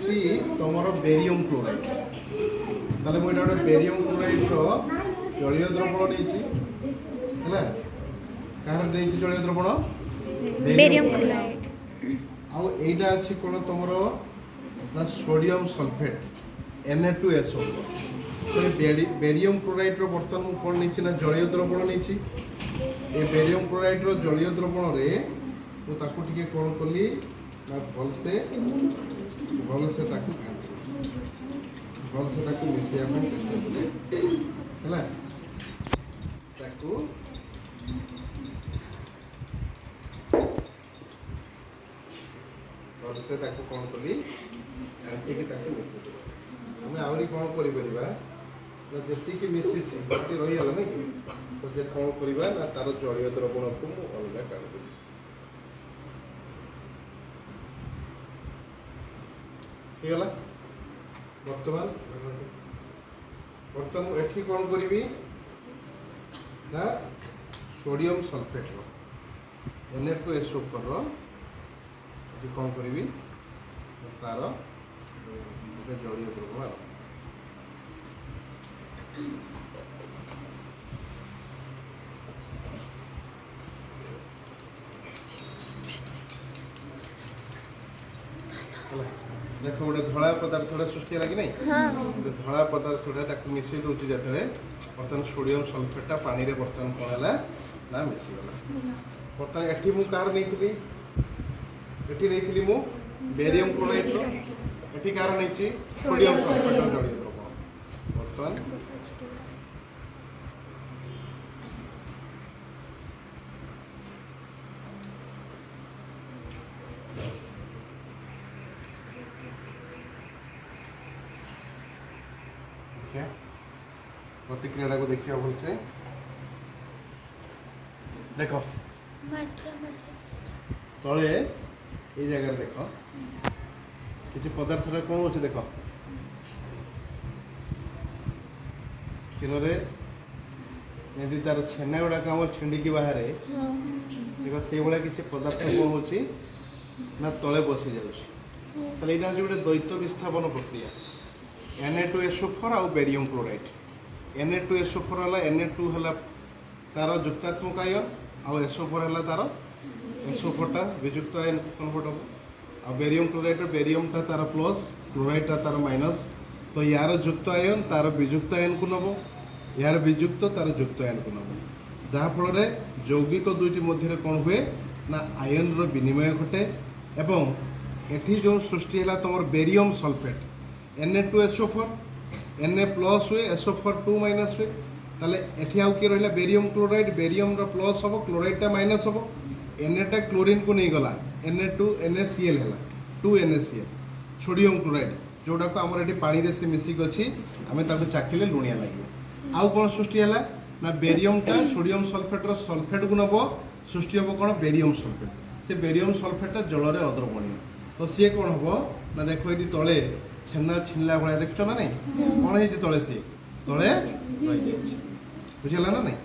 ହେଇଛି ତମର barium chloride. ତାହେଲେ ମୁଁ ଏଇଟା ଗୋଟେ ବେରିୟମ୍ କ୍ଲୋରାଇଡ୍ର ଜଳୀୟ ଦ୍ରବଣ ନେଇଛି ହେଲା। କାହାର ଦେଇଛି ଜଳୀୟ ଦ୍ରବଣ? Barium chloride. ଆଉ ଏଇଟା ଅଛି କ'ଣ ତମର ନା ସୋଡ଼ିୟମ୍ ସଲଫେଟ୍ Na2SO। ତ ବେରିୟମ୍ କ୍ଲୋରାଇଡ୍ର ବର୍ତ୍ତମାନ ମୁଁ କ'ଣ ନେଇଛି ନା ଜଳୀୟ ଦ୍ରବଣ ନେଇଛି। ଏ ବେରିୟମ୍ କ୍ଲୋରାଇଡ୍ର ଜଳୀୟ ଦ୍ରବଣରେ ମୁଁ ତାକୁ ଟିକେ କ'ଣ କଲି ନା ଭଲସେ ତାକୁ ଘାଣ୍ଟିଲି, ଭଲସେ ତାକୁ ମିଶାଇବା ପାଇଁ ଚେଷ୍ଟା କଲି ହେଲା। ତାକୁ ଭଲସେ ତାକୁ କ'ଣ କଲି ଘାଣ୍ଟିକି ତାକୁ ମିଶାଇଦେଲି। ଆମେ ଆହୁରି କ'ଣ କରିପାରିବା ନା ଯେତିକି ମିଶିଛି ସେଠି ରହିଗଲା ନାଇଁ କି, ତ ଯେ କ'ଣ କରିବା ନା ତାର ଜଳୀୟ ଦ୍ରବଣକୁ ମୁଁ ଅଲଗା କାଢ଼ିଦେବି। ହେଇଗଲା। ବର୍ତ୍ତମାନ ମୁଁ ଏଠି କ'ଣ କରିବି ନା ସୋଡ଼ିୟମ୍ ସଲଫେଟ୍ର Na2SO4 ଏଠି କ'ଣ କରିବି ତାର ଗୋଟେ ଜଳୀୟ ଦ୍ରବଣ ଆରମ୍ଭ। ଦେଖ ଗୋଟେ ଧଳା ପଦାର୍ଥଟା ସୃଷ୍ଟି ହେଲା କି ନାହିଁ? ଗୋଟେ ଧଳା ପଦାର୍ଥଟା ତାକୁ ମିଶାଇ ଦେଉଛି ଯେତେବେଳେ ବର୍ତ୍ତମାନ ସୋଡ଼ିୟମ୍ ସଲଫେଟ୍ଟା ପାଣିରେ ବର୍ତ୍ତମାନ କ'ଣ ହେଲା ନା ମିଶିଗଲା। ବର୍ତ୍ତମାନ ଏଠି ମୁଁ କାହାର ନେଇଥିଲି? ଏଠି ନେଇଥିଲି ମୁଁ ବେରିୟମ୍ କ୍ଲୋରାଇଡ୍ର, ଏଠି କାହାର ନେଇଛି ସୋଡ଼ିୟମ୍ ସଲଫେଟ୍ର ଜଳୀୟ ଦ୍ରବଣ। ବର୍ତ୍ତମାନ ପ୍ରତିକ୍ରିୟାଟାକୁ ଦେଖିବା ଭଲସେ। ଦେଖ ତଳେ ଏଇ ଜାଗାରେ ଦେଖ କିଛି ପଦାର୍ଥଟା କ'ଣ ଅଛି ଦେଖ, କ୍ଷୀରରେ ଯେମିତି ତାର ଛେନା ଗୁଡ଼ାକ ଆମର ଛିଣ୍ଡିକି ବାହାରେ, ଦେଖ ସେଇଭଳିଆ କିଛି ପଦାର୍ଥ କ'ଣ ହେଉଛି ନା ତଳେ ବସି ଯାଉଛି। ତାହେଲେ ଏଇଟା ହେଉଛି ଗୋଟେ ଦ୍ୱୈତ ବିସ୍ଥାପନ ପ୍ରକ୍ରିୟା। Na2SO4 ଆଉ ବେରିୟମ୍ କ୍ଲୋରାଇଡ୍। Na2SO4 ହେଲା, Na2 ହେଲା ତାର ଯୁକ୍ତାତ୍ମକ ଆୟନ, ଆଉ SO4 ହେଲା ତାର SO4ଟା ବିଯୁକ୍ତ ଆୟନ କନଭର୍ଟ ହେବ। ଆଉ ବେରିୟମ୍ କ୍ଲୋରାଇଡ୍ର ବେରିୟମ୍ଟା ତାର ପ୍ଲସ୍, କ୍ଲୋରାଇଡ୍ଟା ତାର ମାଇନସ୍। ତ ୟାର ଯୁକ୍ତ ଆୟନ ତାର ବିଯୁକ୍ତ ଆୟନକୁ ନେବ, ୟାର ବିଯୁକ୍ତ ତାର ଯୁକ୍ତ ଆୟନକୁ ନେବ, ଯାହାଫଳରେ ଯୌଗିକ ଦୁଇଟି ମଧ୍ୟରେ କ'ଣ ହୁଏ ନା ଆୟନର ବିନିମୟ ଘଟେ। ଏବଂ ଏଠି ଯେଉଁ ସୃଷ୍ଟି ହେଲା ତୁମର barium sulphate Na2SO4, Na plus ହୁଏ, SO4 2 ମାଇନସ୍ ହୁଏ। ତାହେଲେ ଏଠି ଆଉ କିଏ ରହିଲା? Barium chloride. ବେରିୟମ୍ର ପ୍ଲସ୍ ହେବ, କ୍ଲୋରାଇଡ୍ଟା ମାଇନସ୍ ହେବ। Na କ୍ଲୋରିନ୍କୁ ନେଇଗଲା, Na2 NaCl ହେଲା, 2 NaCl ସୋଡ଼ିୟମ୍ କ୍ଲୋରାଇଡ୍, ଯେଉଁଟାକୁ ଆମର ଏଠି ପାଣିରେ ସେ ମିଶିକି ଅଛି, ଆମେ ତାକୁ ଚାଖିଲେ ଲୁଣିଆ ଲାଗିବ। ଆଉ କ'ଣ ସୃଷ୍ଟି ହେଲା ନା ବେରିୟମ୍ଟା ସୋଡ଼ିୟମ୍ ସଲଫେଟ୍ର ସଲଫେଟ୍କୁ ନେବ, ସୃଷ୍ଟି ହେବ କ'ଣ ବେରିୟମ୍ ସଲଫେଟ୍। ସେ ବେରିୟମ୍ ସଲଫେଟ୍ଟା ଜଳରେ ଅଦ୍ରବଣୀୟ। ତ ସିଏ କ'ଣ ହେବ ନା ଦେଖ ଏଠି ତଳେ ଛେନା ଛିଣ୍ଡିଲା ଭଳିଆ ଦେଖୁଛ ନା ନାଇଁ? କ'ଣ ହେଇଛି ତଳେ? ସିଏ ତଳେ ରହିଯାଇଛି, ବୁଝିଗଲା ନା ନାଇଁ?